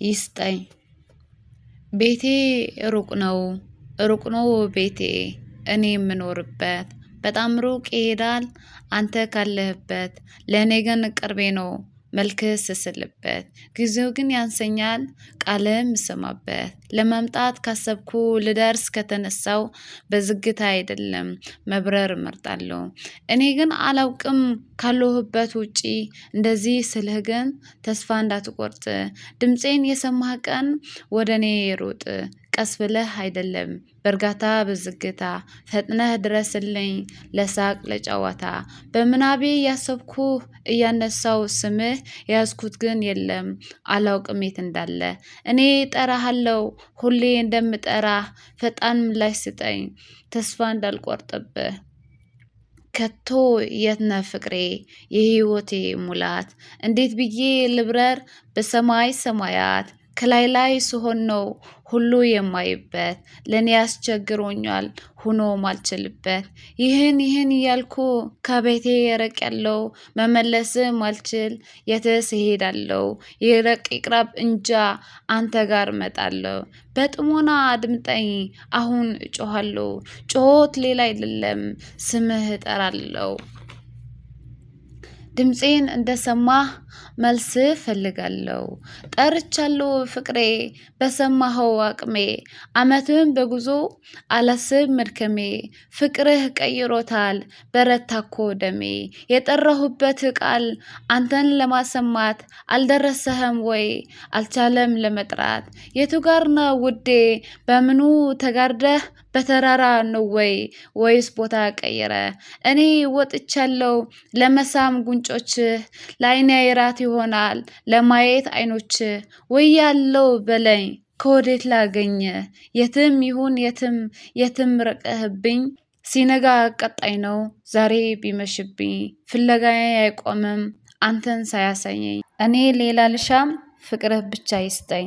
ይስጠኝ። ቤቴ ሩቅ ነው ቤቴ እኔ የምኖርበት በጣም ሩቅ ይሄዳል አንተ ካለህበት ለእኔ ግን ቅርቤ ነው መልክህ ስስልበት ጊዜው ግን ያንሰኛል ቃልህም ስሰማበት ለመምጣት ካሰብኩ ልደርስ ከተነሳው በዝግታ አይደለም መብረር እመርጣለሁ። እኔ ግን አላውቅም ካለሁበት ውጪ እንደዚህ ስልህ ግን ተስፋ እንዳትቆርጥ ድምፄን የሰማህ ቀን ወደ እኔ ሩጥ ቀስ ብለህ አይደለም በእርጋታ በዝግታ ፈጥነህ ድረስልኝ ለሳቅ ለጨዋታ በምናቤ ያሰብኩህ እያነሳው ስምህ የያዝኩት ግን የለም አላውቅም የት እንዳለ እኔ እጠራሃለሁ ሁሌ እንደምጠራህ ፈጣን ምላሽ ስጠኝ ተስፋ እንዳልቆርጥብህ ከቶ የት ነህ ፍቅሬ የህይወቴ ሙላት እንዴት ብዬ ልብረር በሰማይ ሰማያት ከላይ ላይ ስሆን ነው ሁሉ የማይበት ለኔ ያስቸግሮኛል ሆኖ ማልችልበት ይህን እያልኩ ከቤቴ ርቄያለሁ መመለስም አልችል የትስ እሄዳለሁ ይርቅ ይቅረብ እንጃ አንተ ጋር እመጣለሁ በጥሞና አድምጠኝ አሁን እጮሃለሁ ጩኸት ሌላ አይደለም ስምህ እጠራለሁ ድምፄን እንደሰማህ መልስ እፈልጋለሁ ጠርቻለሁ ፍቅሬ በሰማኸው አቅሜ አመትም በጉዞ አላስብ መድከሜ ፍቅርህ ቀይሮታል በረታኮ ደሜ የጠራሁበት ቃል አንተን ለማሰማት አልደረሰህም ወይ አልቻለም ለመጥራት የቱ ጋር ነው ውዴ በምኑ ተጋርደህ በተራራ ነው ወይስ ቦታ ቀየረ እኔ ወጥቻለሁ ለመሳም ጉንጮችህ ላይኔ ራት ይሆናል ለማየት አይኖችህ ወያለው በለኝ ከወዴት ላገኘ የትም ይሁን የትም ርቀህብኝ ሲነጋ ቀጣይ ነው ዛሬ ቢመሽብኝ ፍለጋዬ አይቆምም አንተን ሳያሳየኝ እኔ ሌላ ልሻም ፍቅርህ ብቻ ይስጠኝ